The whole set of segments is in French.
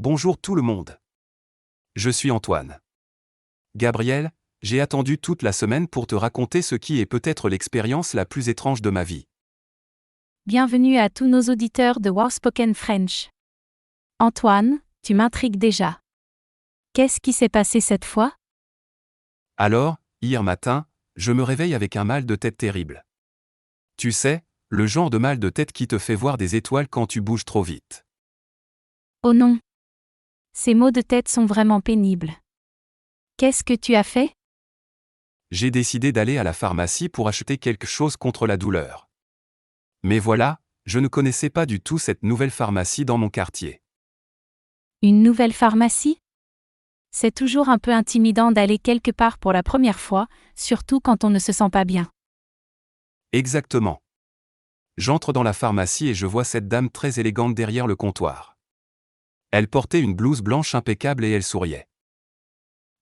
Bonjour tout le monde. Je suis Antoine. Gabriel, j'ai attendu toute la semaine pour te raconter ce qui est peut-être l'expérience la plus étrange de ma vie. Bienvenue à tous nos auditeurs de Spoken French. Antoine, tu m'intrigues déjà. Qu'est-ce qui s'est passé cette fois? Alors, hier matin, je me réveille avec un mal de tête terrible. Tu sais, le genre de mal de tête qui te fait voir des étoiles quand tu bouges trop vite. Oh non. Ces maux de tête sont vraiment pénibles. Qu'est-ce que tu as fait? J'ai décidé d'aller à la pharmacie pour acheter quelque chose contre la douleur. Mais voilà, je ne connaissais pas du tout cette nouvelle pharmacie dans mon quartier. Une nouvelle pharmacie? C'est toujours un peu intimidant d'aller quelque part pour la première fois, surtout quand on ne se sent pas bien. Exactement. J'entre dans la pharmacie et je vois cette dame très élégante derrière le comptoir. Elle portait une blouse blanche impeccable et elle souriait.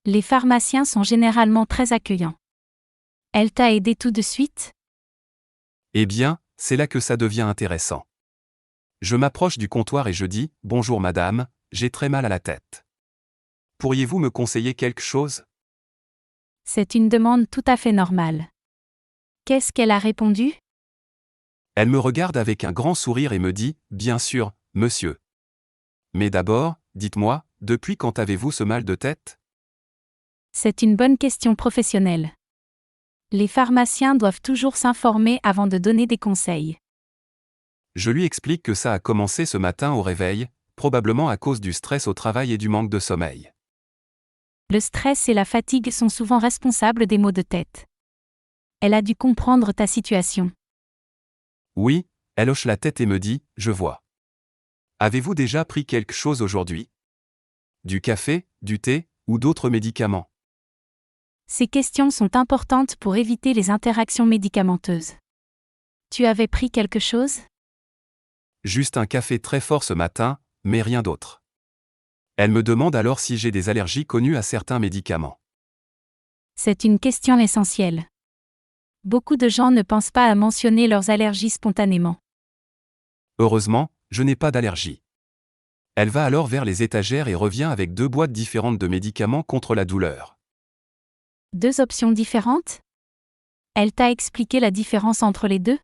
Les pharmaciens sont généralement très accueillants. Elle t'a aidé tout de suite? Eh bien, c'est là que ça devient intéressant. Je m'approche du comptoir et je dis « Bonjour madame, j'ai très mal à la tête. Pourriez-vous me conseiller quelque chose ?» C'est une demande tout à fait normale. Qu'est-ce qu'elle a répondu? Elle me regarde avec un grand sourire et me dit « Bien sûr, monsieur. Mais d'abord, dites-moi, depuis quand avez-vous ce mal de tête ?» C'est une bonne question professionnelle. Les pharmaciens doivent toujours s'informer avant de donner des conseils. Je lui explique que ça a commencé ce matin au réveil, probablement à cause du stress au travail et du manque de sommeil. Le stress et la fatigue sont souvent responsables des maux de tête. Elle a dû comprendre ta situation. Oui, elle hoche la tête et me dit « Je vois. Avez-vous déjà pris quelque chose aujourd'hui? Du café, du thé, ou d'autres médicaments ?» Ces questions sont importantes pour éviter les interactions médicamenteuses. Tu avais pris quelque chose? Juste un café très fort ce matin, mais rien d'autre. Elle me demande alors si j'ai des allergies connues à certains médicaments. C'est une question essentielle. Beaucoup de gens ne pensent pas à mentionner leurs allergies spontanément. Heureusement, je n'ai pas d'allergie. Elle va alors vers les étagères et revient avec 2 boîtes différentes de médicaments contre la douleur. 2 options différentes? Elle t'a expliqué la différence entre les deux?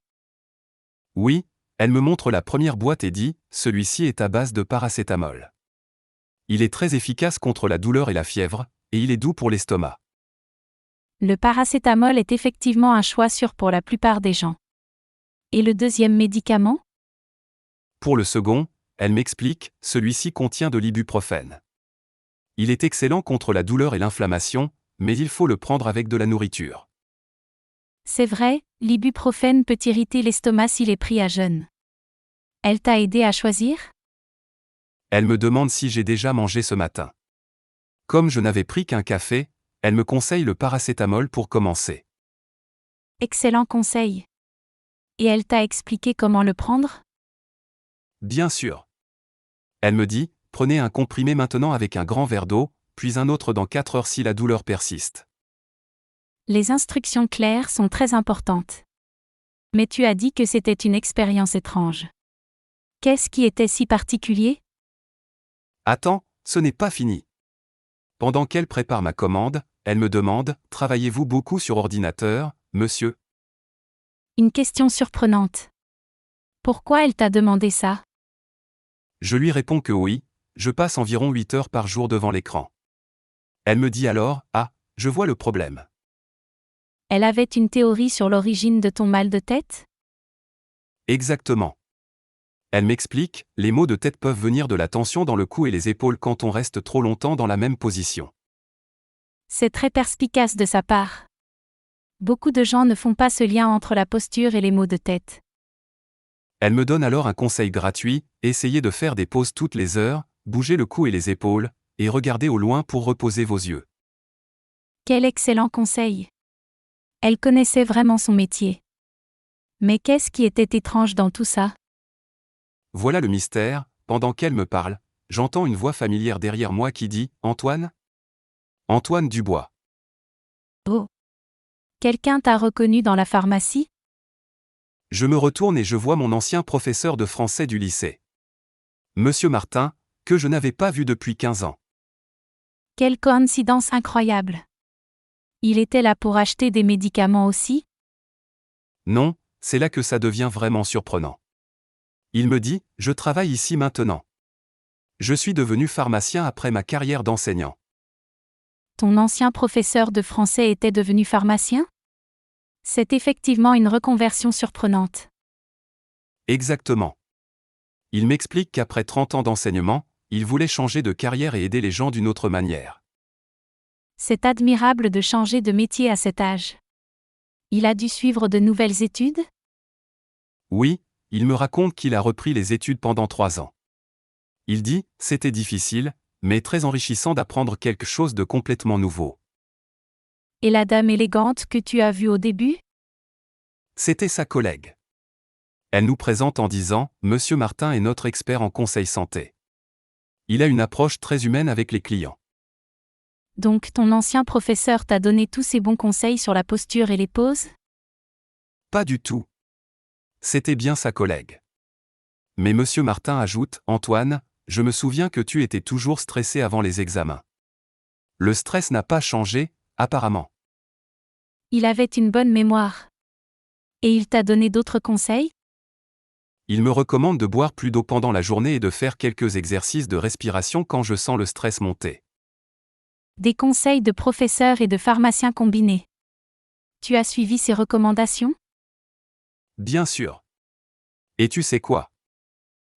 Oui, elle me montre la première boîte et dit « Celui-ci est à base de paracétamol. Il est très efficace contre la douleur et la fièvre, et il est doux pour l'estomac. » Le paracétamol est effectivement un choix sûr pour la plupart des gens. Et le deuxième médicament? Pour le second, elle m'explique « Celui-ci contient de l'ibuprofène. Il est excellent contre la douleur et l'inflammation, mais il faut le prendre avec de la nourriture. » C'est vrai, l'ibuprofène peut irriter l'estomac s'il est pris à jeun. Elle t'a aidé à choisir? Elle me demande si j'ai déjà mangé ce matin. Comme je n'avais pris qu'un café, elle me conseille le paracétamol pour commencer. Excellent conseil. Et elle t'a expliqué comment le prendre? Bien sûr. Elle me dit, prenez un comprimé maintenant avec un grand verre d'eau, puis un autre dans 4 heures si la douleur persiste. Les instructions claires sont très importantes. Mais tu as dit que c'était une expérience étrange. Qu'est-ce qui était si particulier? Attends, ce n'est pas fini. Pendant qu'elle prépare ma commande, elle me demande, travaillez-vous beaucoup sur ordinateur, monsieur? Une question surprenante. Pourquoi elle t'a demandé ça? Je lui réponds que oui, je passe environ 8 heures par jour devant l'écran. Elle me dit alors, ah, je vois le problème. Elle avait une théorie sur l'origine de ton mal de tête? Exactement. Elle m'explique, les maux de tête peuvent venir de la tension dans le cou et les épaules quand on reste trop longtemps dans la même position. C'est très perspicace de sa part. Beaucoup de gens ne font pas ce lien entre la posture et les maux de tête. Elle me donne alors un conseil gratuit, essayez de faire des pauses toutes les heures, bougez le cou et les épaules, et regardez au loin pour reposer vos yeux. Quel excellent conseil! Elle connaissait vraiment son métier. Mais qu'est-ce qui était étrange dans tout ça? Voilà le mystère, pendant qu'elle me parle, j'entends une voix familière derrière moi qui dit « Antoine ?» Antoine Dubois. Oh! Quelqu'un t'a reconnu dans la pharmacie? Je me retourne et je vois mon ancien professeur de français du lycée. « Monsieur Martin, que je n'avais pas vu depuis 15 ans. Quelle coïncidence incroyable. Il était là pour acheter des médicaments aussi? Non, c'est là que ça devient vraiment surprenant. Il me dit, je travaille ici maintenant. Je suis devenu pharmacien après ma carrière d'enseignant. Ton ancien professeur de français était devenu pharmacien? C'est effectivement une reconversion surprenante. Exactement. Il m'explique qu'après 30 ans d'enseignement, il voulait changer de carrière et aider les gens d'une autre manière. C'est admirable de changer de métier à cet âge. Il a dû suivre de nouvelles études? Oui, il me raconte qu'il a repris les études pendant 3 ans. Il dit, c'était difficile, mais très enrichissant d'apprendre quelque chose de complètement nouveau. Et la dame élégante que tu as vue au début? C'était sa collègue. Elle nous présente en disant, Monsieur Martin est notre expert en conseil santé. Il a une approche très humaine avec les clients. Donc ton ancien professeur t'a donné tous ses bons conseils sur la posture et les poses? Pas du tout. C'était bien sa collègue. Mais Monsieur Martin ajoute, Antoine, je me souviens que tu étais toujours stressé avant les examens. Le stress n'a pas changé, apparemment. Il avait une bonne mémoire. Et il t'a donné d'autres conseils? Il me recommande de boire plus d'eau pendant la journée et de faire quelques exercices de respiration quand je sens le stress monter. Des conseils de professeur et de pharmacien combinés. Tu as suivi ces recommandations? Bien sûr. Et tu sais quoi?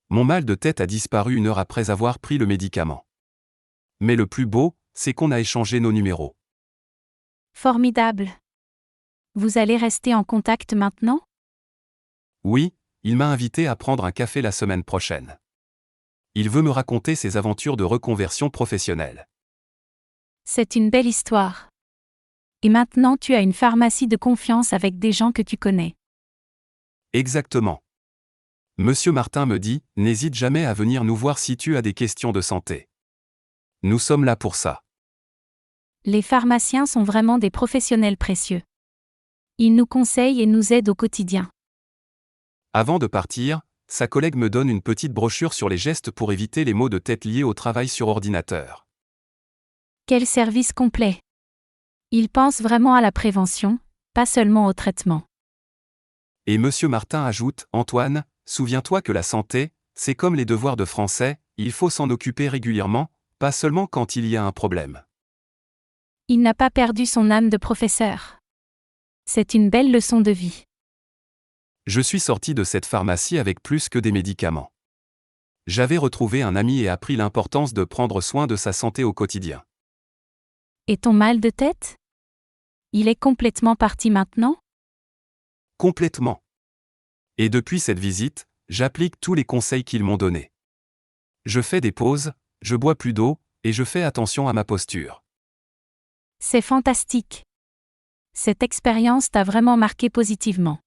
Mon mal de tête a disparu 1 heure après avoir pris le médicament. Mais le plus beau, c'est qu'on a échangé nos numéros. Formidable. Vous allez rester en contact maintenant? Oui, il m'a invité à prendre un café la semaine prochaine. Il veut me raconter ses aventures de reconversion professionnelle. C'est une belle histoire. Et maintenant tu as une pharmacie de confiance avec des gens que tu connais. Exactement. Monsieur Martin me dit, n'hésite jamais à venir nous voir si tu as des questions de santé. Nous sommes là pour ça. Les pharmaciens sont vraiment des professionnels précieux. Ils nous conseillent et nous aident au quotidien. Avant de partir, sa collègue me donne une petite brochure sur les gestes pour éviter les maux de tête liés au travail sur ordinateur. Quel service complet! Ils pensent vraiment à la prévention, pas seulement au traitement. Et Monsieur Martin ajoute, Antoine, souviens-toi que la santé, c'est comme les devoirs de français, il faut s'en occuper régulièrement, pas seulement quand il y a un problème. Il n'a pas perdu son âme de professeur. C'est une belle leçon de vie. Je suis sorti de cette pharmacie avec plus que des médicaments. J'avais retrouvé un ami et appris l'importance de prendre soin de sa santé au quotidien. Et ton mal de tête? Il est complètement parti maintenant? Complètement. Et depuis cette visite, j'applique tous les conseils qu'ils m'ont donnés. Je fais des pauses, je bois plus d'eau, et je fais attention à ma posture. C'est fantastique. Cette expérience t'a vraiment marqué positivement.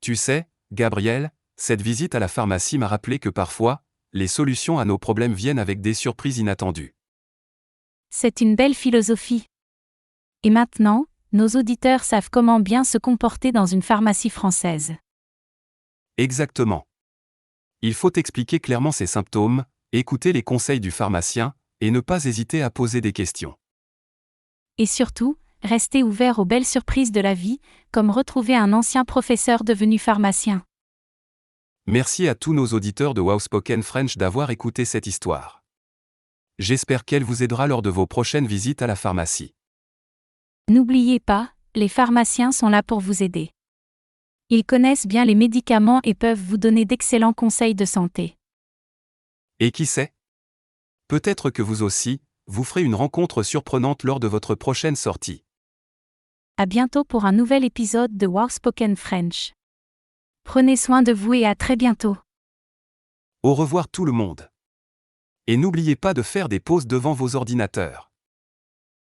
Tu sais, Gabriel, cette visite à la pharmacie m'a rappelé que parfois, les solutions à nos problèmes viennent avec des surprises inattendues. C'est une belle philosophie. Et maintenant, nos auditeurs savent comment bien se comporter dans une pharmacie française. Exactement. Il faut expliquer clairement ses symptômes, écouter les conseils du pharmacien, et ne pas hésiter à poser des questions. Et surtout, rester ouvert aux belles surprises de la vie, comme retrouver un ancien professeur devenu pharmacien. Merci à tous nos auditeurs de Wow Spoken French d'avoir écouté cette histoire. J'espère qu'elle vous aidera lors de vos prochaines visites à la pharmacie. N'oubliez pas, les pharmaciens sont là pour vous aider. Ils connaissent bien les médicaments et peuvent vous donner d'excellents conseils de santé. Et qui sait? Peut-être que vous aussi, vous ferez une rencontre surprenante lors de votre prochaine sortie. À bientôt pour un nouvel épisode de Wow Spoken French. Prenez soin de vous et à très bientôt. Au revoir tout le monde. Et n'oubliez pas de faire des pauses devant vos ordinateurs.